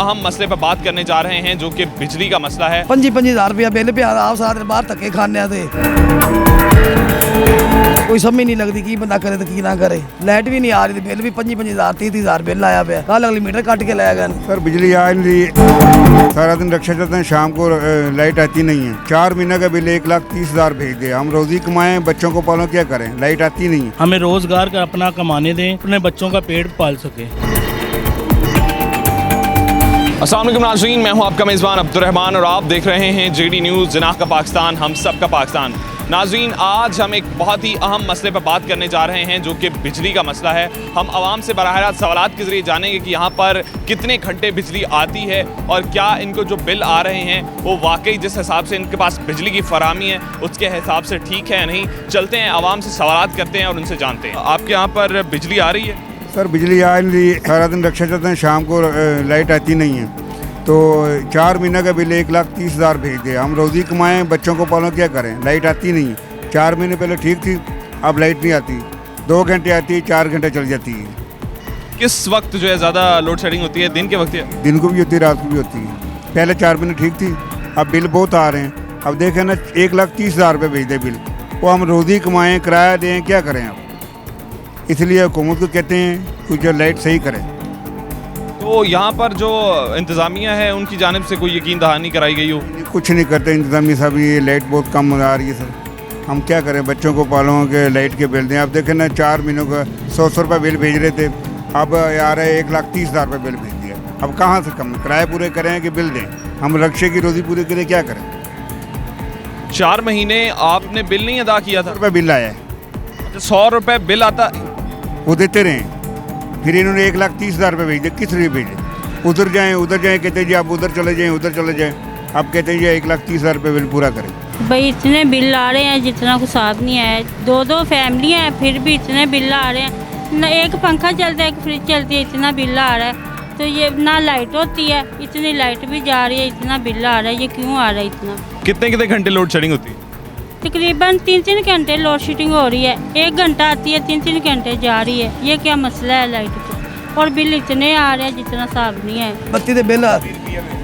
अहम मसले पर बात करने जा रहे हैं जो कि बिजली का मसला है। 25,000 रुपया बिल पे आप सारे बाहर धक्के खाने थे, कोई समझ नहीं लगती की बंदा करे तो की ना करे। लाइट भी नहीं आ रही थी, बिल भी 25,000 30,000 बिल आया पे। कल अगली मीटर काट के लाया गया। सर बिजली आ नहीं रही, सारा दिन रक्षा चलते हैं, शाम को लाइट आती नहीं है। 4 महीने का बिल 1,30,000 भेज दे। हम रोजी कमाएं, बच्चों को पालो, क्या करें, लाइट आती नहीं है। हमें रोजगार का अपना कमाने दें, अपने बच्चों का पेट पाल सके। अस्सलाम वालेकुम नाज़रीन, मैं हूं आपका मेज़बान अब्दुर्रहमान और आप देख रहे हैं जेडी न्यूज़, जिनाह का पाकिस्तान, हम सब का पाकिस्तान। नाज़रीन, आज हम एक बहुत ही अहम मसले पर बात करने जा रहे हैं जो कि बिजली का मसला है। हम आवाम से बराह रास्त सवालात के ज़रिए जानेंगे कि यहाँ पर कितने घंटे बिजली आती है और क्या इनको जो बिल आ रहे हैं वो वाकई जिस हिसाब से इनके पास बिजली की फराहमी है उसके हिसाब से ठीक है या नहीं। चलते हैं, आवाम से सवालात करते हैं और उनसे जानते हैं। आपके यहाँ पर बिजली आ रही है? सर बिजली आ नहीं रही, सारा दिन रक्षा चलते हैं, शाम को लाइट आती नहीं है। तो 4 महीने का बिल 1,30,000 भेज दे। हम रोजी कमाएं, बच्चों को पालो, क्या करें, लाइट आती नहीं है। 4 महीने पहले ठीक थी, अब लाइट नहीं आती। 2 घंटे आती है, 4 घंटे चल जाती है। किस वक्त जो है ज़्यादा लोड शेडिंग होती है? दिन के वक्त है? दिन को भी होती है, रात को भी होती है। पहले 4 महीने ठीक थी, अब बिल बहुत आ रहे हैं। अब देखें ना, 1,30,000 रुपये भेज दे बिल, वो हम रोजी कमाएँ, किराया दें, क्या करें अब। इसलिए हुकूमत को कहते हैं कुछ लाइट सही करें। तो यहाँ पर जो इंतज़ामिया है उनकी जानिब से कोई यकीन दहानी कराई गई हो? कुछ नहीं करते इंतजामी साहब, ये लाइट बहुत कम आ रही है सर। हम क्या करें, बच्चों को पालों के लाइट के बिल दें। आप देखें ना, 4 महीनों का 100 रुपये बिल भेज रहे थे, अब यार 1,30,000 रुपये बिल भेज दिया। अब कहाँ से कम किराए पूरे करें कि बिल दें? हम रक्षे की रोज़ी पूरी करें, क्या करें। 4 महीने आपने बिल नहीं अदा किया था? रुपये बिल आया है, 100 रुपये बिल आता, वो देते रहें। फिर इन्होंने 1,30,000 रुपये भेज दिए, किस लिए भेजे? उधर जाएँ कहते जी आप उधर चले जाएँ, उधर चले जाएँ। आप कहते हैं जी 1,30,000 रुपये बिल पूरा करें। भाई इतने बिल आ रहे हैं जितना कुछ हिसाब नहीं है। 2 फैमिलियाँ हैं, फिर भी इतने बिल आ रहे हैं। न एक पंखा चलता है, एक फ्रिज चलती है, इतना बिल आ रहा है। तो ये ना लाइट होती है, इतनी लाइट भी जा रही है, इतना बिल आ रहा है। ये क्यों आ रहा है इतना? कितने कितने घंटे लोड शेडिंग होती है? तकरीबन 3-3 घंटे लोड शेडिंग हो रही है। 1 घंटा आती है, 3-3 घंटे जा रही है। ये क्या मसला है लाइट का? और बिल इतने आ रहे हैं जितना हिसाब नहीं है। बत्ती के बिल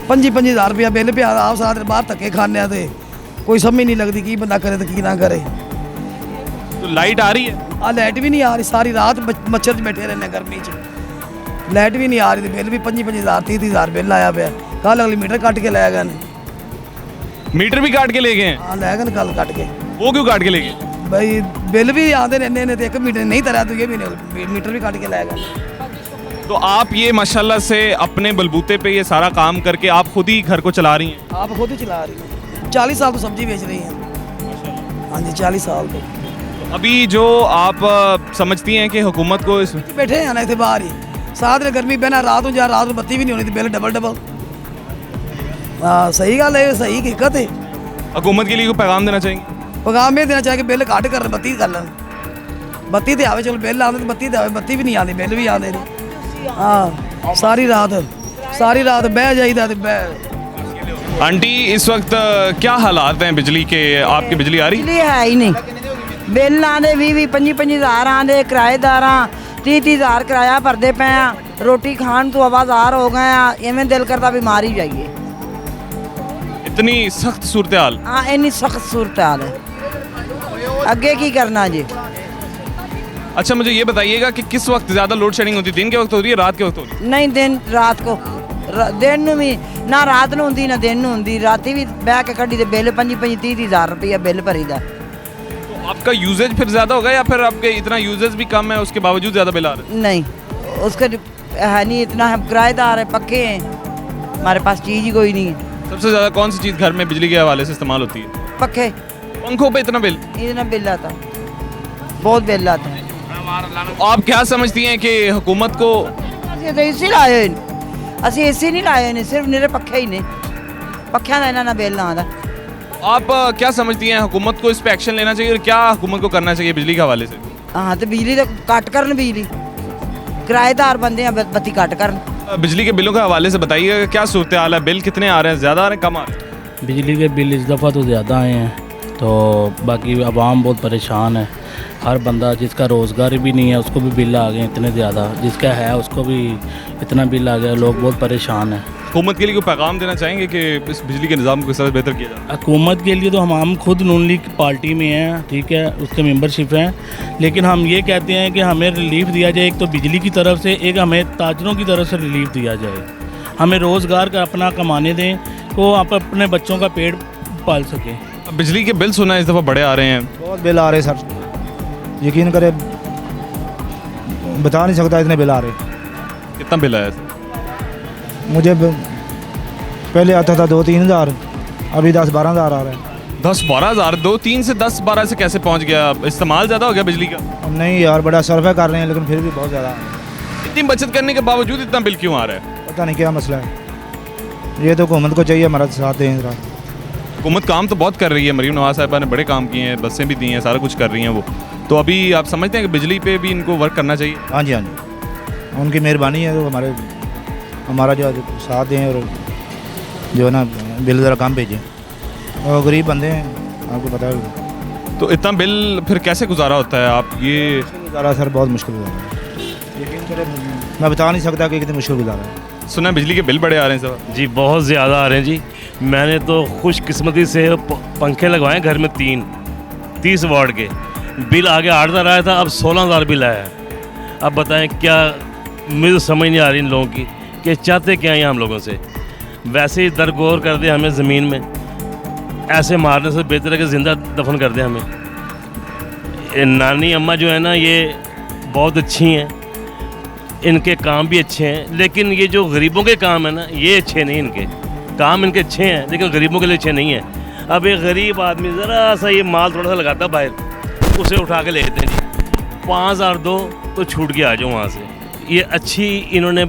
25,000 रुपया बिल पे आप सारे बाहर धक्के खाने थे, कोई समझ नहीं लगती की बंदा करे तो की ना करे। तो लाइट आ रही है? लाइट भी नहीं आ रही, सारी रात मच्छर च बैठे रहने गर्मी च। लाइट भी नहीं आ रही थी, बिल भी 25,000 30,000 बिल आया पे। कल अगली मीटर काट के लाया गया। मीटर भी काट के ले गए? हाँ लाया गया कल काट के। वो क्यों काट के ले गए? भाई बिल भी आते रहने ने, तो 1 मीटर नहीं तरा तो ये भी नहीं, मीटर भी काट के लाया गया। तो आप ये माशाल्लाह से अपने बलबूते पे ये सारा काम करके आप खुद ही घर को चला रही हैं? आप खुद ही चला रही हैं। 40 साल तो सब्जी बेच रही हैं। हाँ जी, 40 साल तो। अभी जो आप समझती हैं कि हुकूमत को इस बैठे हैं ना, इतने बाहर ही साथ में गर्मी बहना, रात हो जा, रात में बत्ती भी नहीं होनी थी, बिल डबल। हाँ सही गल है, सही हकीकत है। हुकूमत के लिए कोई पैगाम देना चाहेंगे? पैगाम ये देना चाहिए कि बिल घट कर, बत्ती कर लें। बत्ती तो आवे, चलो बिल आते तो बत्ती तो आवे, बत्ती भी नहीं आती, बिल भी आते नहीं। हाँ सारी रात बह जाइदा। आंटी, इस वक्त क्या हालात हैं बिजली के? आपकी बिजली आ रही? बिजली है ही नहीं, बिल आते 20-25,000 आते, किराएदार 30,000 किराया भरते पे हैं। रोटी खान तो आवाजार हो गए हैं, इवें दिल करता बीमार ही जाइए। इतनी सख्त सूरत हाल? हाँ इन्नी सख्त सूरत हाल है, अगे की करना जी। अच्छा मुझे ये बताइएगा कि किस वक्त ज़्यादा लोड शेडिंग होती है? दिन के वक्त हो रही है, रात के वक्त हो रही है? नहीं दिन रात को, दिन नूं भी ना रात नूं होंदी ना दिन नूं होंदी। राती भी बह के कड्डी ते बिल 25-30,000 रुपया बिल भरीदा। तो आपका यूजेज फिर ज़्यादा होगा या फिर आपके इतना यूजेज भी कम है उसके बावजूद ज़्यादा बिल आ रहा है? नहीं उसका है नहीं इतना, हम किराएदार है, पक्के हैं, हमारे पास चीज़ ही कोई नहीं है। सबसे ज़्यादा कौन सी चीज़ घर में बिजली के हवाले से इस्तेमाल होती है? पक्के। पंखों पे इतना बिल आता, बहुत बिल आता है। आप क्या समझती हैं कि हुकूमत को? एसी लाए, असं एसी नहीं लाए ने, सिर्फ मेरे पखे ही ने, पखिया का इन्होंने बिल ना आता। आप क्या समझती हैं हुकूमत को इस पे एक्शन लेना चाहिए और क्या हुकूमत को करना चाहिए बिजली के हवाले से? हाँ तो बिजली तो कट करन, बिजली किराएदार बंदे हैं, बत्ती कट करन। बिजली के बिलों के हवाले से बताइएगा क्या सूरत हाल है? बिल कितने आ रहे हैं? ज़्यादा आ रहे हैं, कम आ रहे हैं? बिजली के बिल इस दफ़ा तो ज़्यादा आए हैं, तो बाकी आवाम बहुत परेशान है। हर बंदा जिसका रोज़गार भी नहीं है उसको भी बिल आ गए इतने ज़्यादा, जिसका है उसको भी इतना बिल आ गया, लोग बहुत परेशान हैं। हुकूमत के लिए कोई पैगाम देना चाहेंगे कि इस बिजली के निज़ाम को किस तरह बेहतर किया जाए? हुकूमत के लिए तो हम खुद नून लीग पार्टी में हैं, ठीक है, उसके मेंबरशिप हैं, लेकिन हम ये कहते हैं कि हमें रिलीफ दिया जाए, एक तो बिजली की तरफ से, एक हमें ताजरों की तरफ से रिलीफ दिया जाए, हमें रोज़गार का अपना कमाने दें तो आप अपने बच्चों का पेट पाल सकें। अब बिजली के बिल सुना है इस दफ़ा बड़े आ रहे हैं, बहुत बिल आ रहे सर, यकीन करें बता नहीं सकता इतने बिल आ रहे। कितना बिल आया सर? मुझे पहले आता था 2-3 हज़ार, अभी 10-12 हज़ार आ रहा है। 10-12 हज़ार? 2-3 से 10-12 से कैसे पहुंच गया? इस्तेमाल ज़्यादा हो गया बिजली का? अब नहीं यार, बड़ा सर्वे कर रहे हैं लेकिन फिर भी बहुत ज़्यादा आ रहा है। इतनी बचत करने के बावजूद इतना बिल क्यों आ रहा है? पता नहीं क्या मसला है, ये तो हुकूमत को चाहिए हमारा साथ दें जरा। हुकूमत काम तो बहुत कर रही है, मरीम नवाज साहिबा ने बड़े काम किए हैं, बसें भी दी हैं, सारा कुछ कर रही हैं वो, तो अभी आप समझते हैं कि बिजली पे भी इनको वर्क करना चाहिए? हाँ जी, हाँ जी, उनकी मेहरबानी है, तो हमारा जो साथ दें और जो है ना बिल ज़रा कम भेजें, और गरीब बंदे हैं आपको पता है। तो इतना बिल फिर कैसे गुजारा होता है? आप ये गुजारा सर बहुत मुश्किल गुजारा है, यकीन करें मैं बता नहीं सकता कि कितनी मुश्किल गुजारा है। सुना है बिजली के बिल बड़े आ रहे हैं सर? जी बहुत ज़्यादा आ रहे हैं जी। मैंने तो खुशकिस्मती से पंखे लगवाए घर में 30 वाट के, बिल आगे 8 हज़ार आया था, अब 16 हज़ार बिल आया है। अब बताएं क्या, मुझे तो समझ नहीं आ रही इन लोगों की कि चाहते क्या हैं हम लोगों से। वैसे ही दरगोर कर दे हमें ज़मीन में, ऐसे मारने से बेहतर है कि ज़िंदा दफन कर दे हमें। ये नानी अम्मा जो है ना, ये बहुत अच्छी हैं, इनके काम भी अच्छे हैं, लेकिन ये जो गरीबों के काम है ना, ये अच्छे नहीं, इनके काम इनके अच्छे हैं लेकिन गरीबों के लिए अच्छे नहीं हैं। अब एक गरीब आदमी ज़रा सा ये माल थोड़ा सा लगाता बाहर, उसे उठा के ले लेते हैं जी, 5,000 दो तो छूट के आ जाओ वहाँ से। ये अच्छी इन्होंने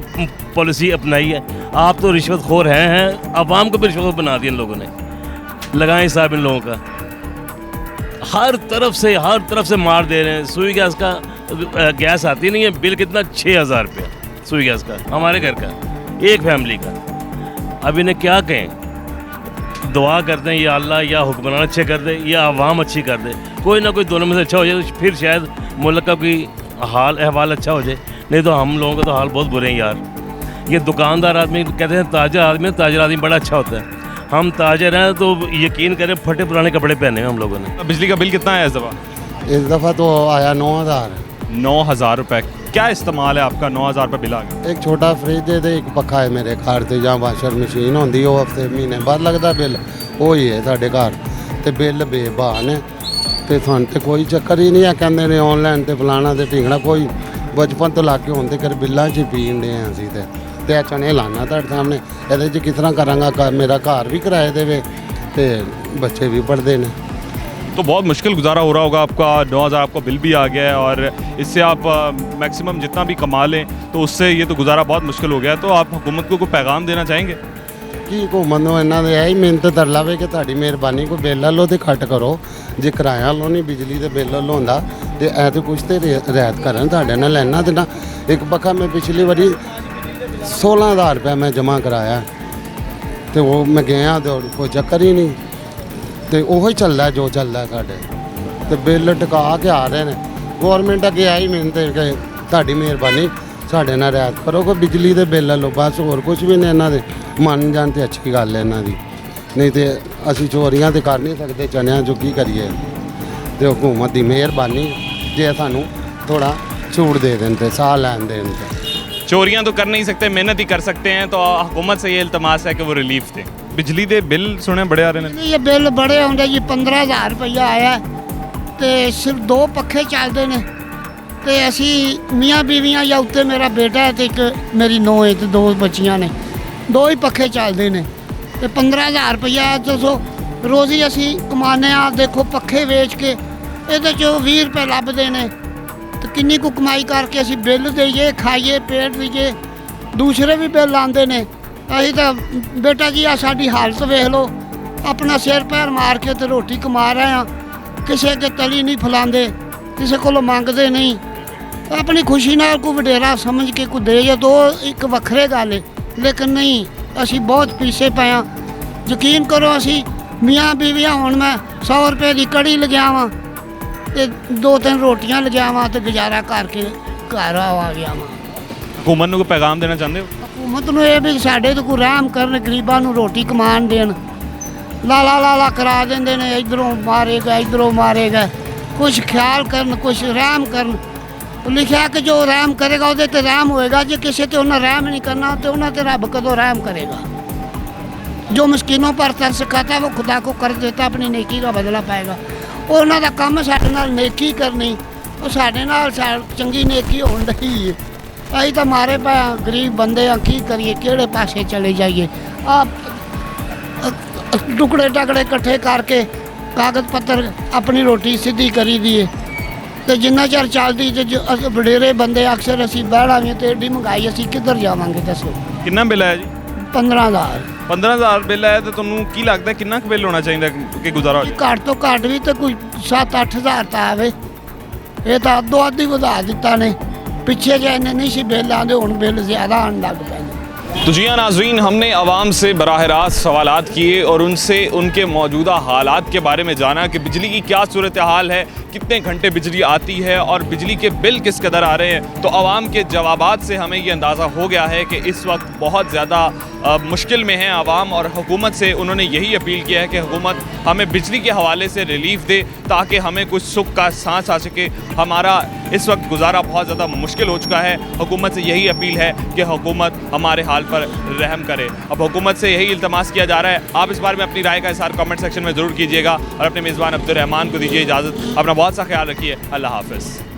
पॉलिसी अपनाई है। आप तो रिश्वतखोर हैं, आवाम को भी रिश्वत बना दिया इन लोगों ने। लगाएं हिसाब इन लोगों का, हर तरफ से मार दे रहे हैं। सुई गैस का गैस आती नहीं है, बिल कितना 6,000 रुपया सुई गैस का, हमारे घर का, एक फैमिली का। अब इन्हें क्या कहें? दुआ करते हैं या अल्लाह, या हुक्मरान अच्छे कर दे या आवाम अच्छी कर दे, कोई ना कोई दोनों में से अच्छा हो जाए, तो फिर शायद मुल्क का कोई हाल अहवाल अच्छा हो जाए। नहीं तो हम लोगों का तो हाल बहुत बुरे हैं यार। ये दुकानदार आदमी कहते हैं ताजर आदमी बड़ा अच्छा होता है, हम ताजर हैं तो यकीन करें फटे पुराने कपड़े पहने हैं हम लोगों ने। बिजली का बिल कितना है इस दफ़ा? इस दफ़ा तो आया 9,000। 9,000 रुपये? क्या इस्तेमाल है आपका? 9,000 रुपये बिल आ गया। एक छोटा फ्रिज है, एक पक्खा है मेरे घर से, जहाँ वाशर मशीन होती वो हफ्ते महीने बाद लगता बिल, वो ही है साढ़े घर, तो बिल बेबहान है, तो सानू तो कोई चक्कर ही नहीं है। कहते ने ऑनलाइन तो फलाना तो ढींगना, कोई बचपन तो लाके होंगे कर बिल्लां च पीन डे असीं ते चने लाना तुहाडे सामने, ये किस तरह करांगा? मेरा घर भी किराए दे ते बच्चे भी पढ़ते हैं, तो बहुत मुश्किल गुजारा हो रहा होगा आपका। 9,000 आपका बिल भी आ गया है, और इससे आप मैक्सिमम जितना भी कमा लें तो उससे ये तो गुजारा बहुत मुश्किल हो गया। तो आप हुकूमत को कोई पैगाम देना चाहेंगे? कि हुकूमत नूं इन्हां दे यही मिहनत कर लवे कि तुहाडी मेहरबानी कोई बिल लो तो घट करो, जे किराया लो नहीं बिजली के बिल लो होंदा तो ऐ तो कुछ तो रियायत करन तुहाडे नाल। इन्हां दे ना एक पक्का मैं पिछली बारी 16,000 रुपया मैं जमा कराया, तो वो मैं गया तो कोई चक्कर ही नहीं, तो वही चलता है जो चलता है साढ़े, तो बिल टका के आ रहे हैं। गौरमेंट अगे आई मिहनत है कि तुहाडी मेहरबानी साढ़े नाल रियायत करो, कोई बिजली के बिल लो, बस होर कुछ भी नहीं। इन्हां दे मन जान तो अच्छी गल है इन्हां दी, नहीं तो असीं चोरियां तो कर नहीं सकते चनियां जो की करिए। तो हुकूमत की मेहरबानी जे सानू थोड़ा छूट दे दें तो साह लैन दें। चोरियां तो कर नहीं सकते, मेहनत ही कर सकते हैं, तो हुकूमत से ये इल्तमास है कि वो रिलीफ दें। बिजली के बिल सुने बड़े आ रहे हैं? ये बिल बड़े आते जी, 15,000 रुपया आया, तो सिर्फ 2 पक्खे चलते हैं, तो असी मियाँ बीवियाँ या उत्ते मेरा बेटा है तो एक मेरी नूंह है, तो 2 बच्चियाँ ने, 2 ही पक्खे चलते हैं, तो 15,000 रुपया दसो रोज़ ही असी कमाने। देखो पक्खे वेच के ये 20 रुपये लभते हैं, तो किन्नी को कमाई करके असी बिल दईए, खाइए, पेट दीजिए, दूसरे भी बिल आते हैं। अभी तो बेटा जी आ साडी हालत वेख लो, अपना सिर पैर मार के तो रोटी कमा रहे हैं, किसी के तली नहीं फैलाते, किसी को मंगते नहीं, अपनी खुशी नाल कोई वडेरा समझ के कोई दे तो एक वखरे गल है, लेकिन नहीं असी बहुत पीछे पे हाँ। यकीन करो असी मियाँ बीवियाँ हुण मैं 100 रुपये की कड़ी लगावा तो 2-3 रोटियां लगावा तो गुजारा करके घर आ गया वहाँ। हुकूमत को पैगाम देना चाहते हो? ਹਕੂਮਤ ਨੂੰ ਇਹ ਵੀ ਸਾਡੇ ਤੇ ਕੋਈ ਰਹਿਮ ਕਰਨ, ਗਰੀਬਾਂ ਨੂੰ ਰੋਟੀ ਕਮਾਉਣ ਦੇਣ। ਲਾਲਾ ਕਰਾ ਦਿੰਦੇ ਨੇ, ਇਧਰੋਂ ਮਾਰੇਗਾ। ਕੁਛ ਖਿਆਲ ਕਰਨ, ਕੁਛ ਰਹਿਮ ਕਰਨ। ਲਿਖਿਆ ਕਿ ਜੋ ਰਹਿਮ ਕਰੇਗਾ ਉਹਦੇ ਤੇ ਰਹਿਮ ਹੋਏਗਾ, ਜੇ ਕਿਸੇ ਤੇ ਉਹਨਾਂ ਰਹਿਮ ਨਹੀਂ ਕਰਨਾ ਤੇ ਉਹਨਾਂ ਤੇ ਰੱਬ ਕਦੋਂ ਰਹਿਮ ਕਰੇਗਾ। जो मस्किनों पर तरस खाता है वो खुदा को कर देता, अपनी नेकी का बदला पाएगा। ਉਹਨਾਂ ਦਾ ਕੰਮ ਸਾਡੇ ਨਾਲ ਨੇਕੀ ਕਰਨੀ, ਉਹ ਸਾਡੇ ਨਾਲ ਚੰਗੀ ਨੇਕੀ ਹੋਣ ਰਹੀ ਹੈ। ਅਸੀਂ ਤਾਂ ਮਾਰੇ ਪਏ ਹਾਂ, ਗਰੀਬ ਬੰਦੇ ਆ, ਕੀ ਕਰੀਏ, ਕਿਹੜੇ ਪਾਸੇ ਚਲੇ ਜਾਈਏ। ਆ ਟੁਕੜੇ ਟਕੜੇ ਇਕੱਠੇ ਕਰਕੇ ਕਾਗਜ਼ ਪੱਤਰ ਆਪਣੀ ਰੋਟੀ ਸਿੱਧੀ ਕਰੀ ਦੀਏ ਤੇ ਜਿੰਨਾ ਚਿਰ ਚੱਲਦੀ ਤੇ ਵਡੇਰੇ ਬੰਦੇ ਅਕਸਰ ਅਸੀਂ ਬਹਿੜਾਵੇਂ ਤੇ ਏਡੀ ਮਹਿੰਗਾਈ ਅਸੀਂ ਕਿੱਧਰ ਜਾਵਾਂਗੇ ਦੱਸੋ। ਕਿੰਨਾ ਬਿੱਲ ਆਇਆ ਜੀ? 15,000। 15,000 ਬਿੱਲ ਆਇਆ ਤੇ ਤੁਹਾਨੂੰ ਕੀ ਲੱਗਦਾ ਕਿੰਨਾ ਕੁ ਬਿੱਲ ਹੋਣਾ ਚਾਹੀਦਾ ਕਿ ਗੁਜ਼ਾਰਾ ਹੋ ਜਾਏ? ਘੱਟ ਤੋਂ ਘੱਟ ਵੀ ਤਾਂ ਕੋਈ 7-8 ਹਜ਼ਾਰ ਤਾਂ ਆਵੇ। ਇਹ ਤਾਂ ਅੱਧੋ ਅੱਧ ਹੀ ਵਧਾ ਦਿੱਤਾ ਨੇ। ਪਿੱਛੇ ਜੇ ਇੰਨੇ ਨਹੀਂ ਸੀ ਬਿੱਲ आते, ਹੁਣ बिल ज़्यादा आने लग पे। तो जी हाँ नाज़रीन, हमने आवाम से बराह रास्त सवालात किए और उनसे उनके मौजूदा हालात के बारे में जाना कि बिजली की क्या सूरत हाल है, कितने घंटे बिजली आती है और बिजली के बिल किस कदर आ रहे हैं। तो आवाम के जवाबात से हमें ये अंदाज़ा हो गया है कि इस वक्त बहुत ज़्यादा मुश्किल में है आवाम, और हुकूमत से उन्होंने यही अपील किया है कि हुकूमत हमें बिजली के हवाले से रिलीफ दे ताकि हमें कुछ सुख का सांस आ सके। हमारा इस वक्त गुजारा बहुत ज़्यादा मुश्किल हो चुका है। हुकूमत से यही अपील है कि हुकूमत हमारे हाल पर रहम करे। अब हुकूमत से यही इल्तमास किया जा रहा है। आप इस बारे में अपनी राय का इज़हार कमेंट सेक्शन में ज़रूर कीजिएगा और अपने मेज़बान अब्दुल रहमान को दीजिए इजाज़त। अपना बहुत सा ख्याल रखिए। अल्लाह हाफ़िज़।